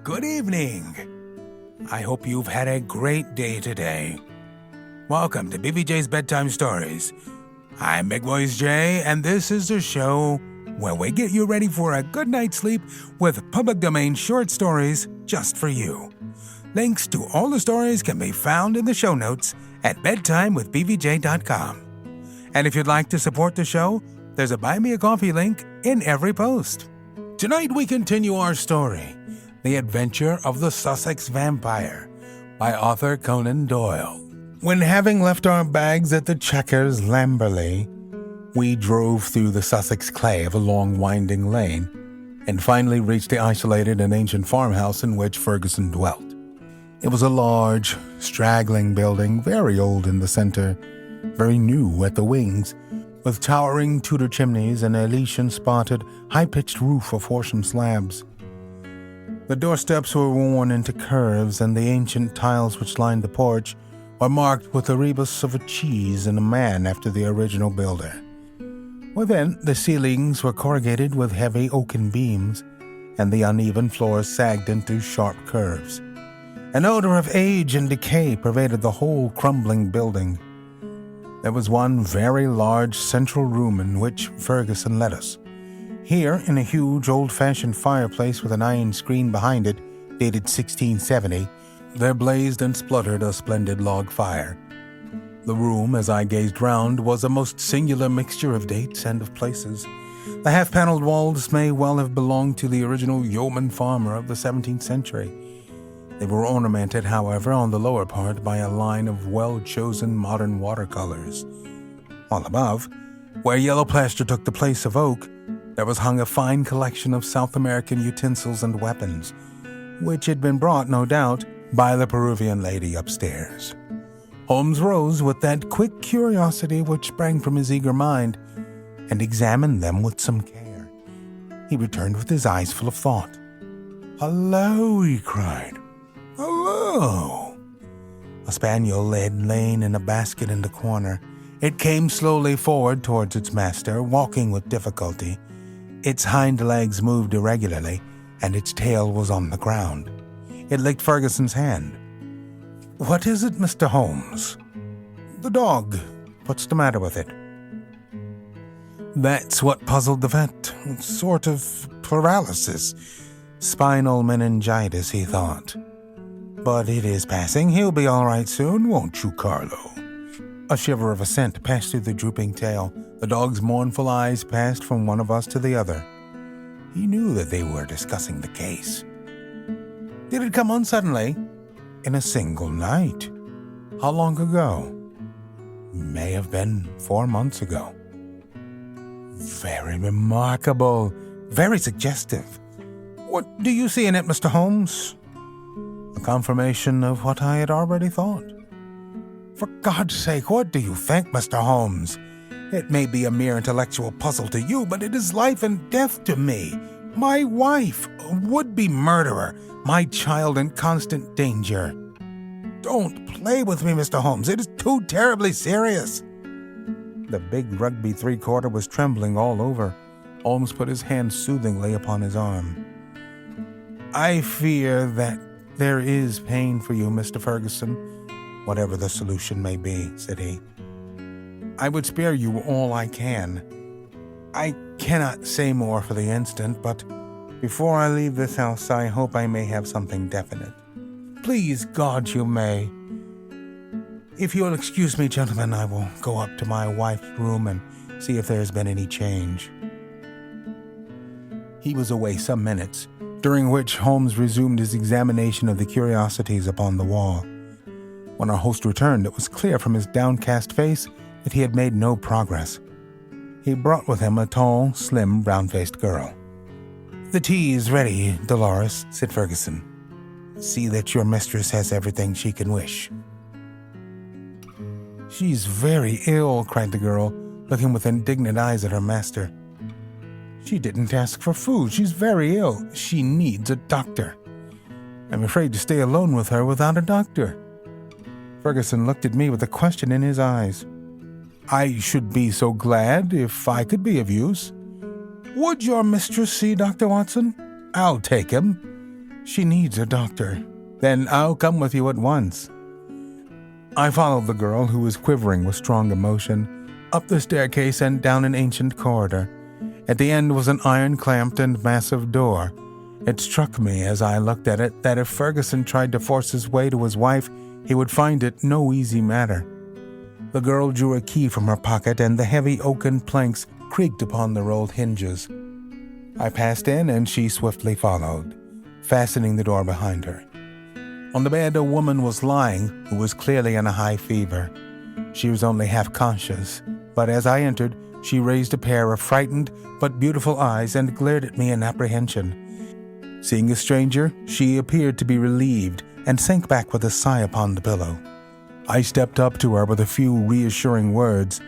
Good evening. I hope you've had a great day today. Welcome to BVJ's Bedtime Stories. I'm Big Voice J, and this is the show where we get you ready for a good night's sleep with public domain short stories just for you. Links to all the stories can be found in the show notes at bedtimewithbvj.com. And if you'd like to support the show, there's a Buy Me a Coffee link in every post. Tonight we continue our story, The Adventure of the Sussex Vampire, by author Conan Doyle. When having left our bags at the Checkers Lamberley, we drove through the Sussex clay of a long winding lane and finally reached the isolated and ancient farmhouse in which Ferguson dwelt. It was a large, straggling building, very old in the center, very new at the wings, with towering Tudor chimneys and a Elysian-spotted, high-pitched roof of horsham slabs. The doorsteps were worn into curves, and the ancient tiles which lined the porch were marked with the rebus of a cheese and a man after the original builder. Within, the ceilings were corrugated with heavy oaken beams, and the uneven floors sagged into sharp curves. An odor of age and decay pervaded the whole crumbling building. There was one very large central room in which Ferguson led us. Here, in a huge old-fashioned fireplace with an iron screen behind it, dated 1670, there blazed and spluttered a splendid log fire. The room, as I gazed round, was a most singular mixture of dates and of places. The half-paneled walls may well have belonged to the original yeoman farmer of the 17th century. They were ornamented, however, on the lower part by a line of well-chosen modern watercolors. While above, where yellow plaster took the place of oak, there was hung a fine collection of South American utensils and weapons, which had been brought, no doubt, by the Peruvian lady upstairs. Holmes rose with that quick curiosity which sprang from his eager mind, and examined them with some care. He returned with his eyes full of thought. "Hello!" he cried. "Hello!" A spaniel lay laying in a basket in the corner. It came slowly forward towards its master, walking with difficulty. Its hind legs moved irregularly, and its tail was on the ground. It licked Ferguson's hand. "What is it, Mr. Holmes?" "The dog. What's the matter with it?" That's what puzzled the vet. Sort of paralysis. Spinal meningitis, he thought. "But it is passing. He'll be all right soon, won't you, Carlo?" A shiver of assent passed through the drooping tail. The dog's mournful eyes passed from one of us to the other. He knew that they were discussing the case. "Did it come on suddenly?" "In a single night." "How long ago?" "May have been 4 months ago." "Very remarkable. Very suggestive. What do you see in it, Mr. Holmes?" "A confirmation of what I had already thought." "For God's sake, what do you think, Mr. Holmes? It may be a mere intellectual puzzle to you, but it is life and death to me. My wife, a would-be murderer, my child in constant danger." "Don't play with me, Mr. Holmes. It is too terribly serious." The big rugby three-quarter was trembling all over. Holmes put his hand soothingly upon his arm. "I fear that there is pain for you, Mr. Ferguson, whatever the solution may be," said he. "I would spare you all I can. I cannot say more for the instant, but before I leave this house, I hope I may have something definite. Please God you may. If you'll excuse me, gentlemen, I will go up to my wife's room and see if there has been any change." He was away some minutes, during which Holmes resumed his examination of the curiosities upon the wall. When our host returned, it was clear from his downcast face that he had made no progress. He brought with him a tall, slim, brown-faced girl. "The tea is ready, Dolores," said Ferguson. "See that your mistress has everything she can wish." "She's very ill," cried the girl, looking with indignant eyes at her master. "She didn't ask for food. She's very ill. She needs a doctor. I'm afraid to stay alone with her without a doctor." Ferguson looked at me with a question in his eyes. "I should be so glad if I could be of use. Would your mistress see Dr. Watson? I'll take him. She needs a doctor. Then I'll come with you at once. I followed the girl, who was quivering with strong emotion, up the staircase and down an ancient corridor. At the end was an iron-clamped and massive door. It struck me as I looked at it that if Ferguson tried to force his way to his wife, he would find it no easy matter. The girl drew a key from her pocket, and the heavy oaken planks creaked upon their old hinges. I passed in, and she swiftly followed, fastening the door behind her. On the bed, a woman was lying, who was clearly in a high fever. She was only half conscious, but as I entered, she raised a pair of frightened but beautiful eyes and glared at me in apprehension. Seeing a stranger, she appeared to be relieved and sank back with a sigh upon the pillow. I stepped up to her with a few reassuring words,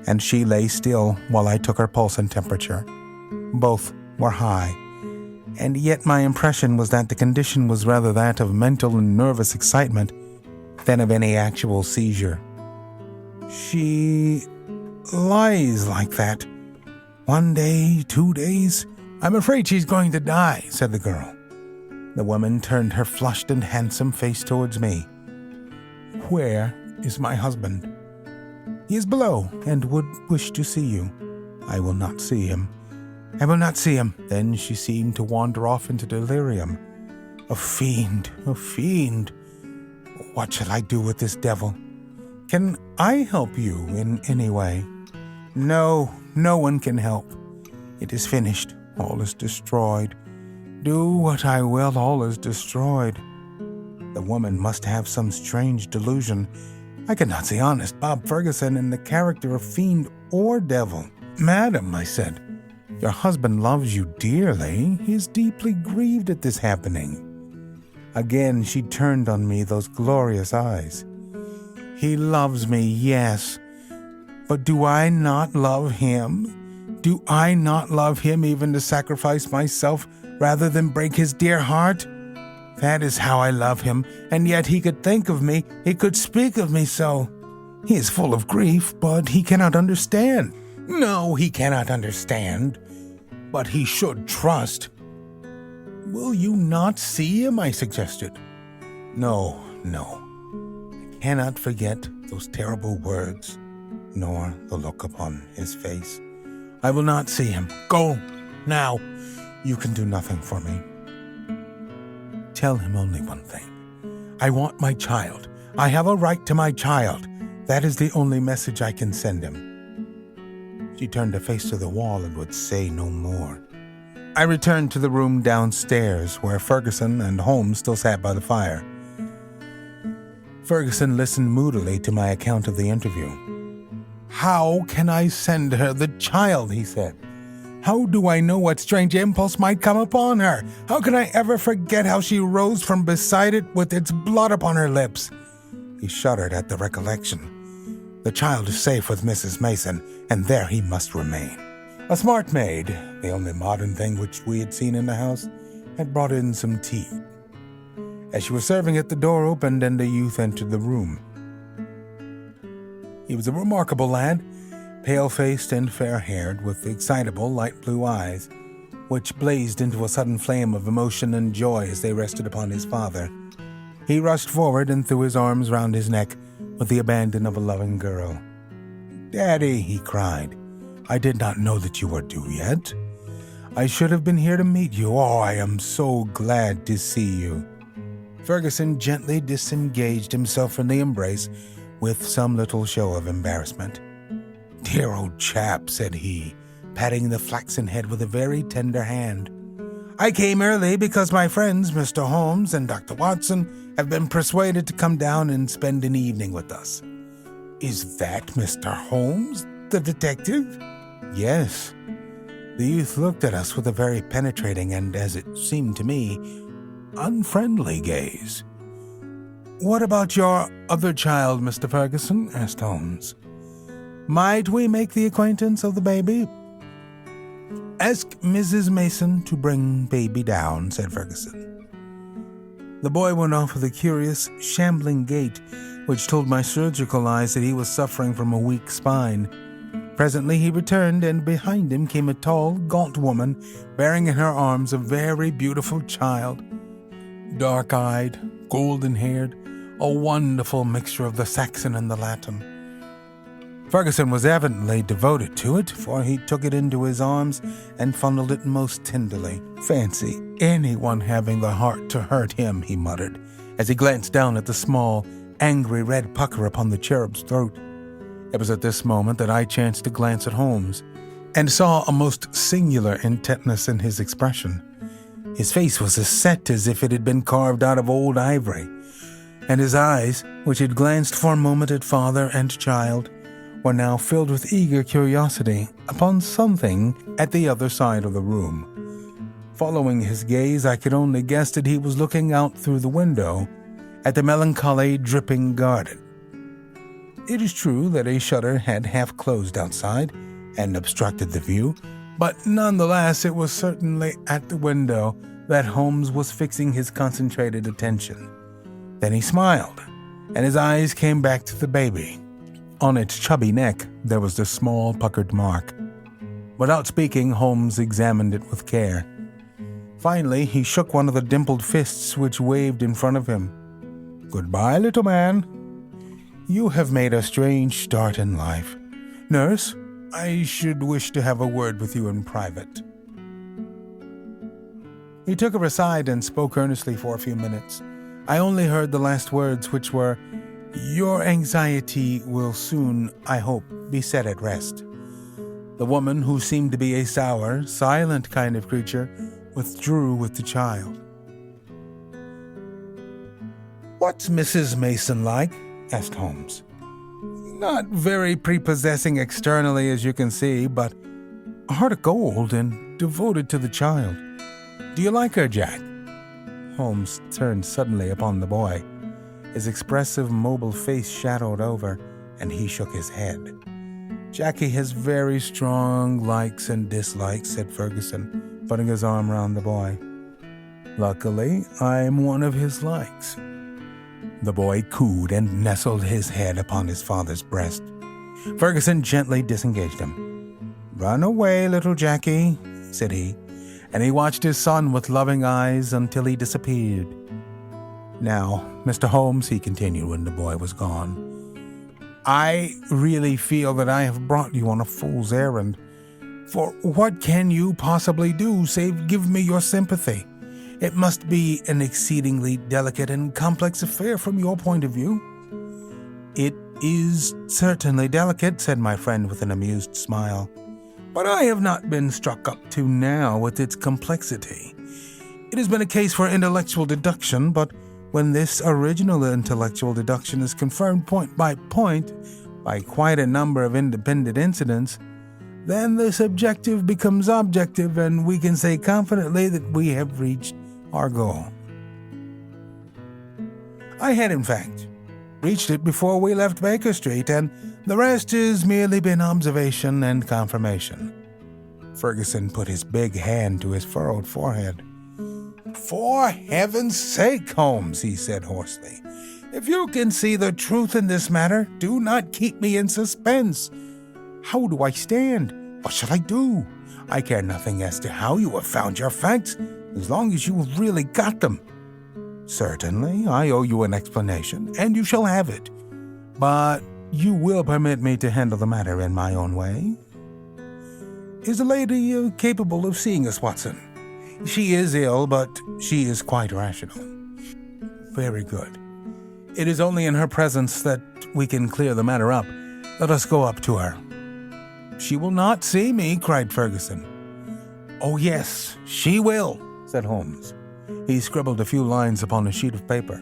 and she lay still while I took her pulse and temperature. Both were high, and yet my impression was that the condition was rather that of mental and nervous excitement than of any actual seizure. She lies like that. 1 day, 2 days. I'm afraid she's going to die, said the girl. The woman turned her flushed and handsome face towards me. Where is my husband? He is below and would wish to see you. I will not see him. I will not see him. Then she seemed to wander off into delirium. A fiend, a fiend. What shall I do with this devil? Can I help you in any way? No, no one can help. It is finished. All is destroyed. Do what I will, all is destroyed. The woman must have some strange delusion. I could not see honest Bob Ferguson in the character of fiend or devil. Madam, I said, your husband loves you dearly. He is deeply grieved at this happening. Again she turned on me those glorious eyes. He loves me, yes. But do I not love him? Do I not love him even to sacrifice myself rather than break his dear heart? That is how I love him, and yet he could think of me, he could speak of me so. He is full of grief, but he cannot understand. No, he cannot understand, but he should trust. Will you not see him? I suggested. No. I cannot forget those terrible words, nor the look upon his face. I will not see him. Go, now. You can do nothing for me. Tell him only one thing. I want my child. I have a right to my child. That is the only message I can send him. She turned her face to the wall and would say no more. I returned to the room downstairs, where Ferguson and Holmes still sat by the fire. Ferguson listened moodily to my account of the interview. How can I send her the child? He said. How do I know what strange impulse might come upon her? How can I ever forget how she rose from beside it with its blood upon her lips? He shuddered at the recollection. The child is safe with Mrs. Mason, and there he must remain. A smart maid, the only modern thing which we had seen in the house, had brought in some tea. As she was serving it, the door opened and a youth entered the room. He was a remarkable lad, pale-faced and fair-haired, with excitable light blue eyes, which blazed into a sudden flame of emotion and joy as they rested upon his father. He rushed forward and threw his arms round his neck with the abandon of a loving girl. "Daddy," he cried, "I did not know that you were due yet. I should have been here to meet you. Oh, I am so glad to see you." Ferguson gently disengaged himself from the embrace with some little show of embarrassment. "Dear old chap," said he, patting the flaxen head with a very tender hand. "I came early because my friends, Mr. Holmes and Dr. Watson, have been persuaded to come down and spend an evening with us." "Is that Mr. Holmes, the detective?" "Yes." The youth looked at us with a very penetrating and, as it seemed to me, unfriendly gaze. "What about your other child, Mr. Ferguson?" asked Holmes. "Might we make the acquaintance of the baby?" "Ask Mrs. Mason to bring baby down," said Ferguson. The boy went off with a curious, shambling gait, which told my surgical eyes that he was suffering from a weak spine. Presently he returned, and behind him came a tall, gaunt woman, bearing in her arms a very beautiful child. dark-eyed, golden-haired, a wonderful mixture of the Saxon and the Latin. Ferguson was evidently devoted to it, for he took it into his arms and fondled it most tenderly. "Fancy anyone having the heart to hurt him," he muttered, as he glanced down at the small, angry red pucker upon the cherub's throat. It was at this moment that I chanced to glance at Holmes, and saw a most singular intentness in his expression. His face was as set as if it had been carved out of old ivory, and his eyes, which had glanced for a moment at father and child, were now filled with eager curiosity upon something at the other side of the room. Following his gaze, I could only guess that he was looking out through the window at the melancholy, dripping garden. It is true that a shutter had half closed outside and obstructed the view, but nonetheless it was certainly at the window that Holmes was fixing his concentrated attention. Then he smiled, and his eyes came back to the baby. On its chubby neck there was the small puckered mark. Without speaking, Holmes examined it with care. Finally, he shook one of the dimpled fists which waved in front of him. "Goodbye, little man. You have made a strange start in life. Nurse, I should wish to have a word with you in private." He took her aside and spoke earnestly for a few minutes. I only heard the last words, which were, "Your anxiety will soon, I hope, be set at rest." The woman, who seemed to be a sour, silent kind of creature, withdrew with the child. "What's Mrs. Mason like?" asked Holmes. "Not very prepossessing externally, as you can see, but a heart of gold and devoted to the child. Do you like her, Jack?" Holmes turned suddenly upon the boy. His expressive, mobile face shadowed over, and he shook his head. "Jackie has very strong likes and dislikes," said Ferguson, putting his arm round the boy. "Luckily, I'm one of his likes." The boy cooed and nestled his head upon his father's breast. Ferguson gently disengaged him. "Run away, little Jackie," said he, and he watched his son with loving eyes until he disappeared. "Now, Mr. Holmes," he continued when the boy was gone, "I really feel that I have brought you on a fool's errand. For what can you possibly do save give me your sympathy? It must be an exceedingly delicate and complex affair from your point of view." "It is certainly delicate," said my friend with an amused smile, "but I have not been struck up to now with its complexity. It has been a case for intellectual deduction, but when this original intellectual deduction is confirmed point by quite a number of independent incidents, then the subjective becomes objective, and we can say confidently that we have reached our goal. I had, in fact, reached it before we left Baker Street, and the rest has merely been observation and confirmation." Ferguson put his big hand to his furrowed forehead. "For heaven's sake, Holmes," he said hoarsely, "if you can see the truth in this matter, do not keep me in suspense. How do I stand? What shall I do? I care nothing as to how you have found your facts, as long as you have really got them. Certainly, I owe you an explanation, and you shall have it. But you will permit me to handle the matter in my own way? Is the lady capable of seeing us, Watson?" "She is ill, but she is quite rational." "Very good. It is only in her presence that we can clear the matter up. Let us go up to her." "She will not see me," cried Ferguson. "Oh, yes, she will," said Holmes. He scribbled a few lines upon a sheet of paper.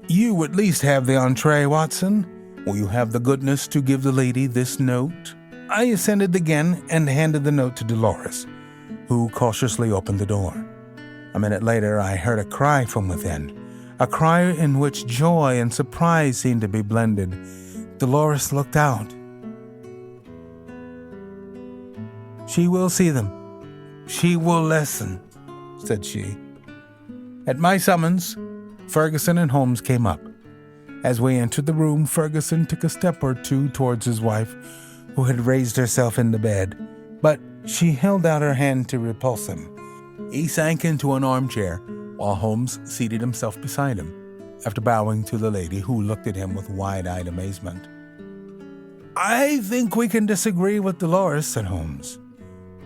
"You at least have the entree, Watson. Will you have the goodness to give the lady this note?" I assented again and handed the note to Dolores, who cautiously opened the door. A minute later, I heard a cry from within, a cry in which joy and surprise seemed to be blended. Dolores looked out. "She will see them. She will listen," said she. At my summons, Ferguson and Holmes came up. As we entered the room, Ferguson took a step or two towards his wife, who had raised herself in the bed, but she held out her hand to repulse him. He sank into an armchair, while Holmes seated himself beside him, after bowing to the lady, who looked at him with wide-eyed amazement. "I think we can disagree with Dolores," said Holmes.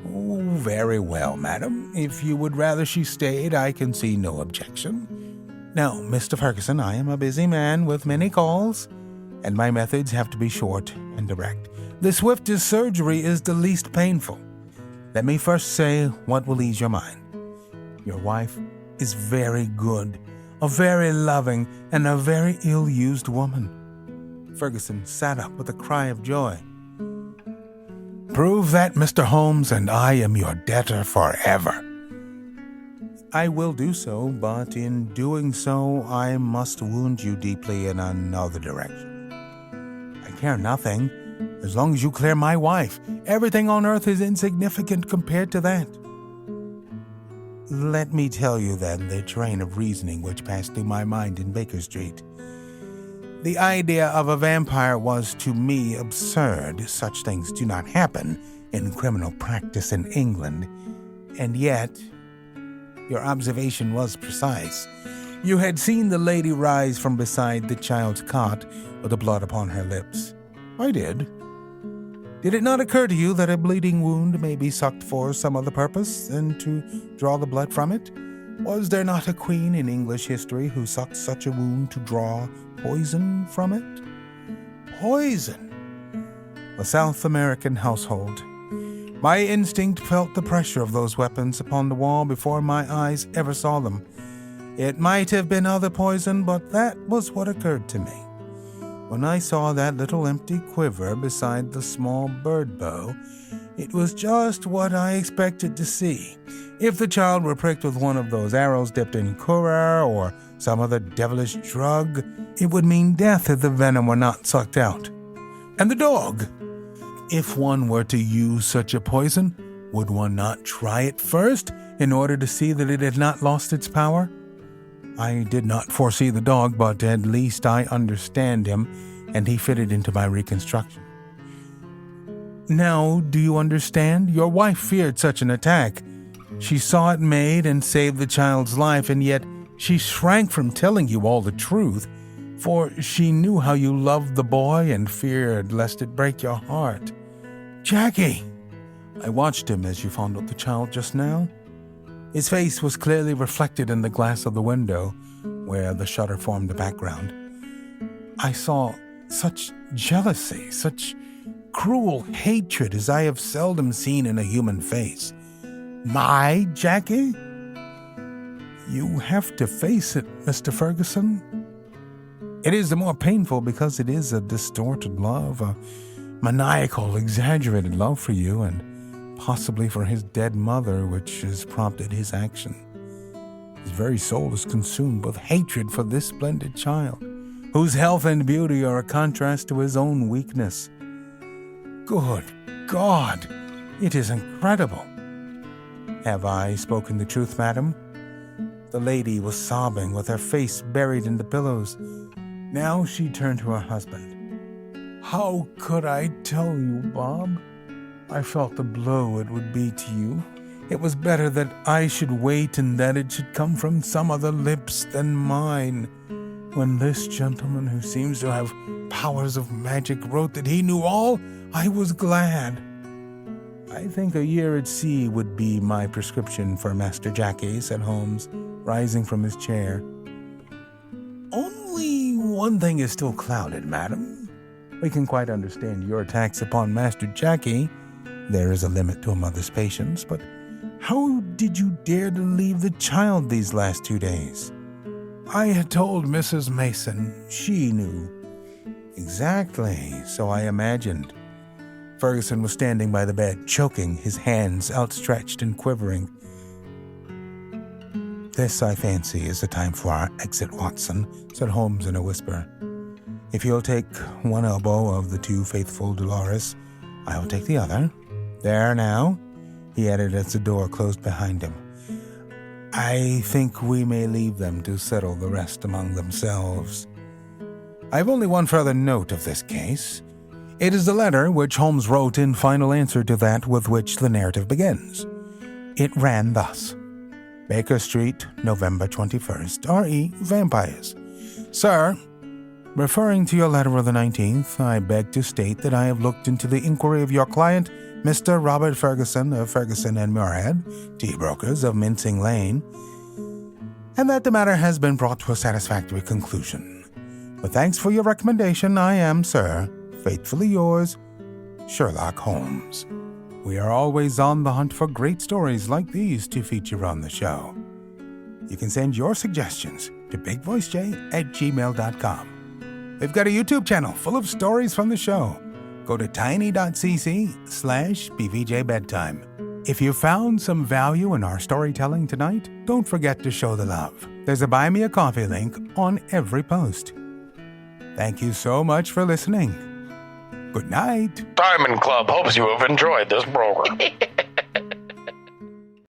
"Oh, very well, madam. If you would rather she stayed, I can see no objection. Now, Mr. Ferguson, I am a busy man with many calls, and my methods have to be short and direct. The swiftest surgery is the least painful. Let me first say what will ease your mind. Your wife is very good, a very loving, and a very ill-used woman." Ferguson sat up with a cry of joy. "Prove that, Mr. Holmes, and I am your debtor forever." "I will do so, but in doing so, I must wound you deeply in another direction. I care nothing, as long as you clear my wife. Everything on earth is insignificant compared to that. Let me tell you, then, the train of reasoning which passed through my mind in Baker Street. The idea of a vampire was to me absurd. Such things do not happen in criminal practice in England. And yet, your observation was precise. You had seen the lady rise from beside the child's cot with the blood upon her lips. I did. Did it not occur to you that a bleeding wound may be sucked for some other purpose than to draw the blood from it? Was there not a queen in English history who sucked such a wound to draw poison from it? Poison! A South American household. My instinct felt the pressure of those weapons upon the wall before my eyes ever saw them. It might have been other poison, but that was what occurred to me. When I saw that little empty quiver beside the small bird bow, it was just what I expected to see. If the child were pricked with one of those arrows dipped in curare or some other devilish drug, it would mean death if the venom were not sucked out. And the dog? If one were to use such a poison, would one not try it first in order to see that it had not lost its power? I did not foresee the dog, but at least I understand him, and he fitted into my reconstruction. Now, do you understand? Your wife feared such an attack. She saw it made and saved the child's life, and yet she shrank from telling you all the truth, for she knew how you loved the boy and feared lest it break your heart. Jackie! I watched him as you fondled the child just now. His face was clearly reflected in the glass of the window, where the shutter formed the background. I saw such jealousy, such cruel hatred as I have seldom seen in a human face. My Jackie? You have to face it, Mr. Ferguson. It is the more painful because it is a distorted love, a maniacal, exaggerated love for you and possibly for his dead mother, which has prompted his action. His very soul is consumed with hatred for this splendid child, whose health and beauty are a contrast to his own weakness. Good God, it is incredible. Have I spoken the truth, madam? The lady was sobbing with her face buried in the pillows. Now she turned to her husband. How could I tell you, Bob? I felt the blow it would be to you. It was better that I should wait and that it should come from some other lips than mine. When this gentleman, who seems to have powers of magic, wrote that he knew all, I was glad. I think a year at sea would be my prescription for Master Jackie, said Holmes, rising from his chair. Only one thing is still clouded, madam. We can quite understand your attacks upon Master Jackie. There is a limit to a mother's patience, but how did you dare to leave the child these last 2 days? I had told Mrs. Mason. She knew. Exactly, so I imagined. Ferguson was standing by the bed, choking, his hands outstretched and quivering. This, I fancy, is the time for our exit, Watson, said Holmes in a whisper. If you'll take one elbow of the two faithful Dolores, I will take the other. There now, he added as the door closed behind him. I think we may leave them to settle the rest among themselves. I have only one further note of this case. It is the letter which Holmes wrote in final answer to that with which the narrative begins. It ran thus. Baker Street, November 21st. R.E. Vampires. Sir, referring to your letter of the 19th, I beg to state that I have looked into the inquiry of your client, Mr. Robert Ferguson of Ferguson and Muirhead, tea brokers of Mincing Lane, and that the matter has been brought to a satisfactory conclusion. With thanks for your recommendation, I am, sir, faithfully yours, Sherlock Holmes. We are always on the hunt for great stories like these to feature on the show. You can send your suggestions to bigvoicej@gmail.com. We've got a YouTube channel full of stories from the show. Go to tiny.cc/BVJ Bedtime. If you found some value in our storytelling tonight, don't forget to show the love. There's a Buy Me a Coffee link on every post. Thank you so much for listening. Good night. Diamond Club hopes you have enjoyed this program.